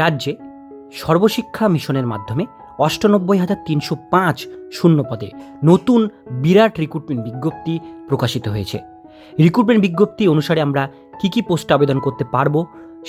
রাজ্যে সর্বশিক্ষা মিশনের মাধ্যমে ৯৮,৩০৫ শূন্য পদে নতুন বিরাট রিক্রুটমেন্ট বিজ্ঞপ্তি প্রকাশিত হয়েছে। রিক্রুটমেন্ট বিজ্ঞপ্তি অনুসারে আমরা কী পোস্টে আবেদন করতে পারবো,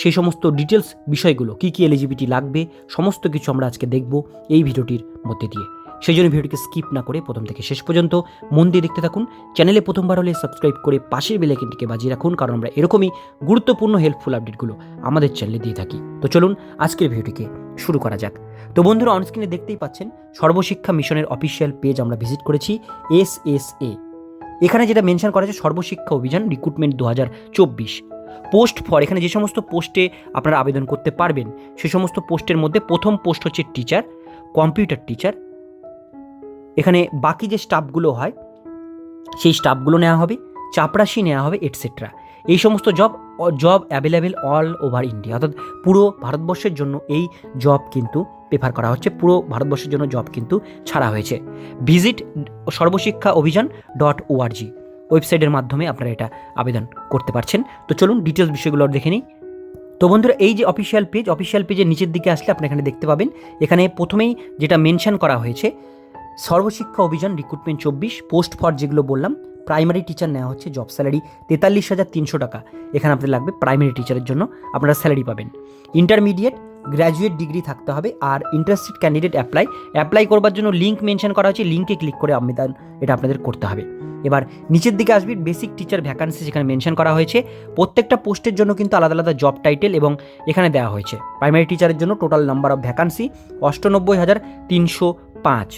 সেই সমস্ত ডিটেলস বিষয়গুলো, কী এলিজিবিলিটি লাগবে, সমস্ত কিছু আমরা আজকে দেখব এই ভিডিওটির মধ্যে দিয়ে। সেই জন্য ভিডিওটিকে স্কিপ না করে প্রথম থেকে শেষ পর্যন্ত মন দিয়ে দেখতে থাকুন। চ্যানেলে প্রথমবার হলে সাবস্ক্রাইব করে পাশের বেল আইকনটিকে বাজিয়ে রাখুন, কারণ আমরা এরকমই গুরুত্বপূর্ণ হেল্পফুল আপডেটগুলো আমাদের চ্যানেলে দিয়ে থাকি। তো চলুন আজকের ভিডিওটিকে শুরু করা যাক। তো বন্ধুরা, অনস্ক্রিনে দেখতেই পাচ্ছেন সর্বশিক্ষা মিশনের অফিসিয়াল পেজ আমরা ভিজিট করেছি, SSA। এখানে যেটা মেনশন করা আছে Sarva Shiksha Abhiyan recruitment 2024 post for, এখানে যে সমস্ত পোস্টে আপনারা আবেদন করতে পারবেন সে সমস্ত পোস্টের মধ্যে প্রথম পোস্ট হচ্ছে টিচার, কম্পিউটার টিচার। এখানে বাকি যে স্টাফগুলো হয় সেই স্টাফগুলো নেওয়া হবে, চাপরাশি নেওয়া হবে, এটসেট্রা। এই সমস্ত job available all over India, অর্থাৎ পুরো ভারতবর্ষের জন্য এই জব কিন্তু প্রেফার করা হচ্ছে, পুরো ভারতবর্ষের জন্য জব কিন্তু ছাড়া হয়েছে। ভিজিট সর্বশিক্ষা অভিযান .org ওয়েবসাইটের মাধ্যমে আপনারা এটা আবেদন করতে পারছেন। তো চলুন ডিটেলস বিষয়গুলো দেখে নিই। তো বন্ধুরা, এই যে অফিসিয়াল পেজের নিচের দিকে আসলে আপনি এখানে দেখতে পাবেন, এখানে প্রথমেই যেটা মেনশন করা হয়েছে Sarva Shiksha Abhiyan recruitment 24 post for, যেগুলো বললাম, প্রাইমারি টিচার নেওয়া হচ্ছে, জব স্যালারি 43,300 টাকা এখানে আপনাদের লাগবে। প্রাইমারি টিচারের জন্য আপনারা স্যালারি পাবেন। ইন্টারমিডিয়েট গ্র্যাজুয়েট ডিগ্রি থাকতে হবে। আর ইন্টারেস্টেড ক্যান্ডিডেট অ্যাপ্লাই করবার জন্য লিঙ্ক মেনশন করা হয়েছে, লিঙ্কে ক্লিক করে আবেদন এটা আপনাদের করতে হবে। এবার নিচের দিকে আসবে বেসিক টিচার ভ্যাকান্সি, যেখানে মেনশন করা হয়েছে প্রত্যেকটা পোস্টের জন্য কিন্তু আলাদা আলাদা জব টাইটেল এবং এখানে দেওয়া হয়েছে। প্রাইমারি টিচারের জন্য টোটাল নাম্বার অফ ভ্যাকান্সি ৯৮,৩০৫।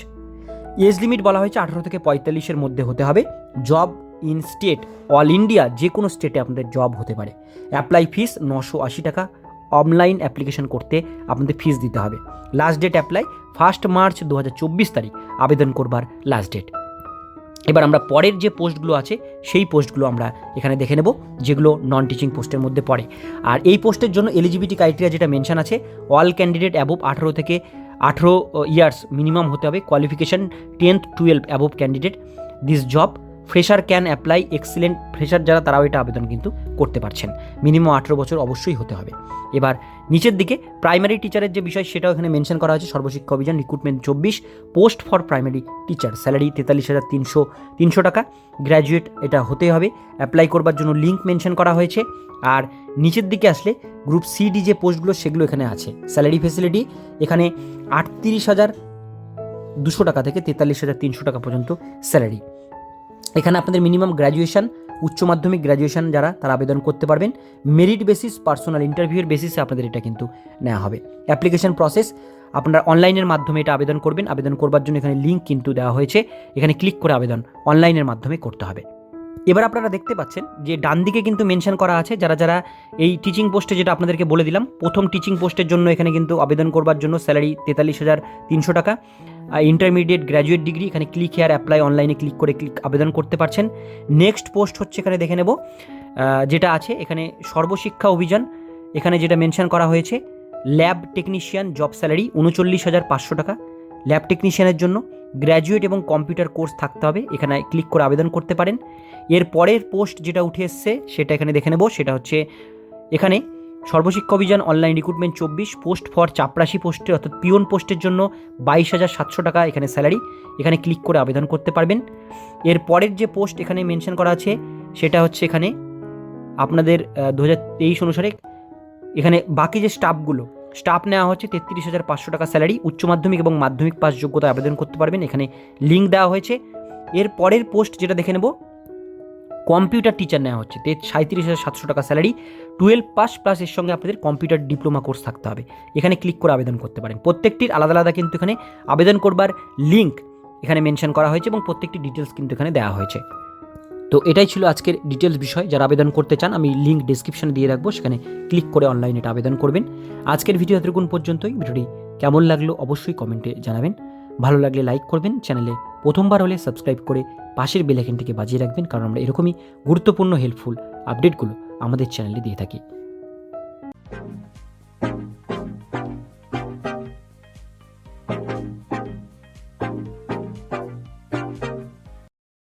এজ লিমিট বলা হয়েছে 18 থেকে 45-এর মধ্যে হতে হবে। Job in state, all India, যে কোনো স্টেটে আপনাদের জব হতে পারে। অ্যাপ্লাই ফিস 980 টাকা। অনলাইন অ্যাপ্লিকেশন করতে আপনাদের ফিস দিতে হবে। লাস্ট ডেট অ্যাপ্লাই 1 মার্চ 2024 তারিখ আবেদন করবার লাস্ট ডেট। এবার আমরা পরের যে পোস্টগুলো আছে সেই পোস্টগুলো আমরা এখানে দেখে নেব, যেগুলো নন টিচিং পোস্টের মধ্যে পড়ে। আর এই পোস্টের জন্য এলিজিবিলিটি ক্রাইটেরিয়া যেটা মেনশন আছে, অল ক্যান্ডিডেট অ্যাবোভ 18 থেকে 18 ইয়ার্স মিনিমাম হতে হবে। Qualification 10th 12 above candidate this job. Fresher can apply, excellent fresher যারা তারাও এটা আবেদন কিন্তু করতে পারছেন। মিনিমাম 18 বছর অবশ্যই হতে হবে। এবার নিচের দিকে প্রাইমারি টিচারের যে বিষয় সেটাও এখানে মেনশন করা হয়েছে, Sarva Shiksha Abhiyan recruitment 24 post for primary teacher, salary 43,300 টাকা। গ্র্যাজুয়েট এটা হতে হবে। অ্যাপ্লাই করবার জন্য লিঙ্ক মেনশন করা হয়েছে। আর নিচের দিকে আসলে গ্রুপ CD যে পোস্টগুলো সেগুলো এখানে আছে। স্যালারি ফেসিলিটি এখানে 38,200 টাকা থেকে 43,300 টাকা পর্যন্ত স্যালারি। এখানে আপনাদের মিনিমাম গ্র্যাজুয়েশন, উচ্চ মাধ্যমিক গ্র্যাজুয়েশন যারা তারা আবেদন করতে পারবেন। মেরিট বেসিস, পার্সোনাল ইন্টারভিউয়ের বেসিসে আপনাদের এটা কিন্তু নেওয়া হবে। অ্যাপ্লিকেশন প্রসেস আপনারা অনলাইনের মাধ্যমে এটা আবেদন করবেন। আবেদন করবার জন্য এখানে লিঙ্ক কিন্তু দেওয়া হয়েছে, এখানে ক্লিক করে আবেদন অনলাইনের মাধ্যমে করতে হবে। এবার আপনারা দেখতে পাচ্ছেন যে ডান দিকে কিন্তু মেনশন করা আছে যারা এই টিচিং পোস্টে, যেটা আপনাদেরকে বলে দিলাম, প্রথম টিচিং পোস্টের জন্য এখানে কিন্তু আবেদন করবার জন্য স্যালারি 43,300 টাকা। ইন্টারমিডিয়েট গ্র্যাজুয়েট ডিগ্রি, এখানে ক্লিক হেয়ার অ্যাপ্লাই, অনলাইনে ক্লিক করে আবেদন করতে পারছেন। নেক্সট পোস্ট হচ্ছে এখানে দেখে নেব যেটা আছে এখানে সর্বশিক্ষা অভিযান, এখানে যেটা মেনশন করা হয়েছে ল্যাব টেকনিশিয়ান, জব স্যালারি 39,500 টাকা। ল্যাব টেকনিশিয়ানের জন্য গ্র্যাজুয়েট এবং কম্পিউটার কোর্স থাকতে হবে, এখানে ক্লিক করে আবেদন করতে পারেন। এর পরের পোস্ট যেটা উঠে এসছে সেটা এখানে দেখে নেব, সেটা হচ্ছে এখানে Sarva Shiksha Abhiyan online recruitment 24 post for চাপরাশি পোস্টে, অর্থাৎ পিওন পোস্টের জন্য 22,700 টাকা এখানে স্যালারি, এখানে ক্লিক করে আবেদন করতে পারবেন। এর পরের যে পোস্ট এখানে মেনশন করা আছে সেটা হচ্ছে এখানে আপনাদের 2023 অনুসারে এখানে বাকি যে স্টাফ নেওয়া হচ্ছে 33,500 টাকা স্যালারি, উচ্চ মাধ্যমিক এবং মাধ্যমিক পাস যোগ্যতা আবেদন করতে পারবেন, এখানে লিঙ্ক দেওয়া হয়েছে। এর পরের পোস্ট যেটা দেখে নেব কম্পিউটার টিচার নেওয়া হচ্ছে 37,700 টাকা স্যালারি, 12 পাস প্লাস এর সঙ্গে আপনাদের কম্পিউটার ডিপ্লোমা কোর্স থাকতে হবে, এখানে ক্লিক করে আবেদন করতে পারেন। প্রত্যেকটির আলাদা আলাদা কিন্তু এখানে আবেদন করবার লিঙ্ক এখানে মেনশন করা হয়েছে এবং প্রত্যেকটি ডিটেলস কিন্তু এখানে দেওয়া হয়েছে। তো এটাই ছিল আজকের ডিটেলস বিষয়। যারা আবেদন করতে চান আমি লিঙ্ক ডিসক্রিপশনে দিয়ে রাখবো, সেখানে ক্লিক করে অনলাইনে এটা আবেদন করবেন। আজকের ভিডিও এতটুকুন পর্যন্তই। ভিডিওটি কেমন লাগলো অবশ্যই কমেন্টে জানাবেন। ভালো লাগলে লাইক করবেন, চ্যানেলে প্রথমবার হলে সাবস্ক্রাইব করে পাশের বেল আইকনটিকে বাজিয়ে রাখবেন, কারণ আমরা এরকমই গুরুত্বপূর্ণ হেল্পফুল আপডেটগুলো আমাদের চ্যানেলে দিয়ে থাকি।